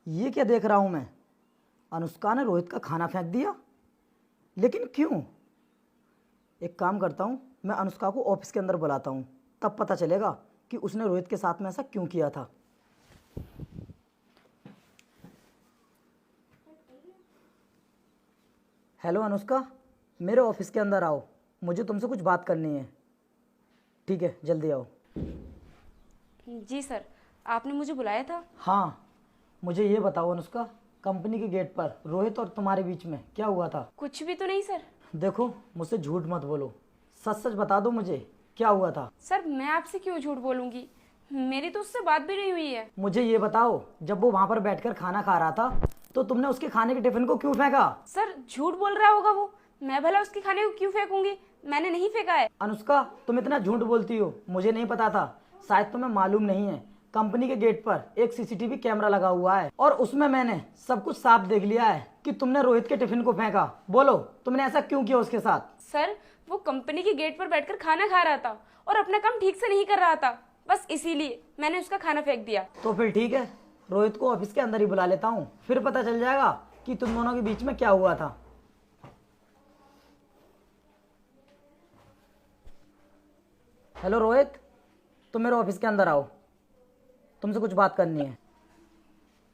ये क्या देख रहा हूं मैं? अनुष्का ने रोहित का खाना फेंक दिया, लेकिन क्यों? एक काम करता हूं, मैं अनुष्का को ऑफिस के अंदर बुलाता हूं, तब पता चलेगा कि उसने रोहित के साथ में ऐसा क्यों किया था। हेलो अनुष्का, मेरे ऑफिस के अंदर आओ, मुझे तुमसे कुछ बात करनी है। ठीक है, जल्दी आओ। जी सर, आपने मुझे बुलाया था? हाँ, मुझे ये बताओ अनुष्का, कंपनी के गेट पर रोहित और तुम्हारे बीच में क्या हुआ था? कुछ भी तो नहीं सर। देखो, मुझसे झूठ मत बोलो, सच सच बता दो मुझे क्या हुआ था। सर मैं आपसे क्यों झूठ बोलूंगी, मेरी तो उससे बात भी नहीं हुई है। मुझे ये बताओ, जब वो वहां पर बैठकर खाना खा रहा था तो तुमने उसके खाने के टिफिन को क्यों फेंका? सर झूठ बोल रहा होगा वो, मैं भला उसके खाने को क्यों फेंकूंगी, मैंने नहीं फेंका है। अनुष्का, तुम इतना झूठ बोलती हो, मुझे नहीं पता था, शायद तुम्हें मालूम नहीं है, कंपनी के गेट पर एक सीसीटीवी कैमरा लगा हुआ है और उसमें मैंने सब कुछ साफ देख लिया है कि तुमने रोहित के टिफिन को फेंका। बोलो, तुमने ऐसा क्यों किया उसके साथ? सर वो कंपनी के गेट पर बैठकर खाना खा रहा था और अपना काम ठीक से नहीं कर रहा था, बस इसीलिए मैंने उसका खाना फेंक दिया। तो फिर ठीक है, रोहित को ऑफिस के अंदर ही बुला लेता हूँ, फिर पता चल जाएगा कि तुम दोनों के बीच में क्या हुआ था। हेलो रोहित, तुम मेरे ऑफिस के अंदर आओ, तुमसे कुछ बात करनी है।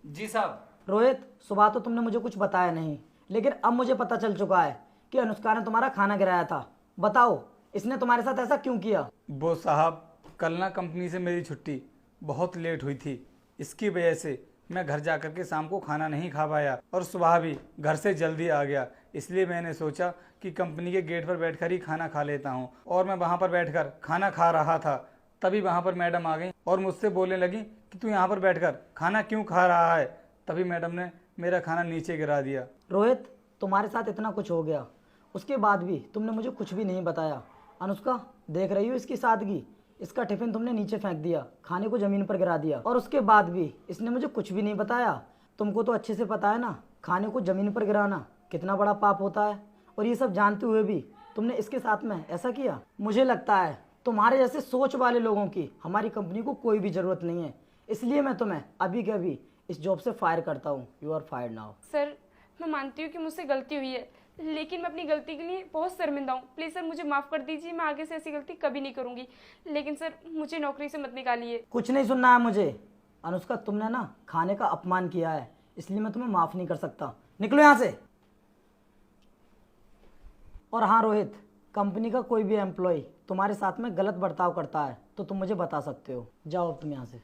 जी साहब। रोहित, सुबह तो तुमने मुझे कुछ बताया नहीं, लेकिन अब मुझे पता चल चुका है कि अनुष्का ने तुम्हारा खाना गिराया था। बताओ, इसने तुम्हारे साथ ऐसा क्यों किया? वो साहब, कल ना कंपनी से मेरी छुट्टी बहुत लेट हुई थी, इसकी वजह से मैं घर जा कर के शाम को खाना नहीं खा पाया और सुबह भी घर से जल्दी आ गया। इसलिए मैंने सोचा कि कंपनी के गेट पर बैठकर ही खाना खा लेता हूँ, और मैं वहाँ पर बैठकर खाना खा रहा था, तभी वहाँ पर मैडम आ गई और मुझसे बोलने लगी कि तू यहाँ पर बैठकर खाना क्यों खा रहा है। तभी मैडम ने मेरा खाना नीचे गिरा दिया। रोहित, तुम्हारे साथ इतना कुछ हो गया, उसके बाद भी तुमने मुझे कुछ भी नहीं बताया। अनुष्का, देख रही हो इसकी सादगी, इसका टिफिन तुमने नीचे फेंक दिया, खाने को ज़मीन पर गिरा दिया, और उसके बाद भी इसने मुझे कुछ भी नहीं बताया। तुमको तो अच्छे से पता है ना, खाने को ज़मीन पर गिराना कितना बड़ा पाप होता है, और ये सब जानते हुए भी तुमने इसके साथ में ऐसा किया। मुझे लगता है तुम्हारे जैसे सोच वाले लोगों की हमारी कंपनी को कोई भी ज़रूरत नहीं है, इसलिए मैं तुम्हें अभी के अभी इस जॉब से फायर करता हूँ। You are fired now. Sir मैं मानती हूँ कि मुझसे गलती हुई है, लेकिन मैं अपनी गलती के लिए बहुत शर्मिंदा हूँ। प्लीज़ सर मुझे माफ़ कर दीजिए, मैं आगे से ऐसी गलती कभी नहीं करूँगी। लेकिन सर मुझे नौकरी से मत निकालिए। कुछ नहीं सुनना है मुझे। अनुष्का, तुमने ना खाने का अपमान किया है, इसलिए मैं तुम्हें माफ़ नहीं कर सकता। निकलो यहाँ से। और हाँ रोहित, कंपनी का कोई भी एम्प्लॉय तुम्हारे साथ में गलत बर्ताव करता है तो तुम मुझे बता सकते हो। जाओ अब तुम यहाँ से।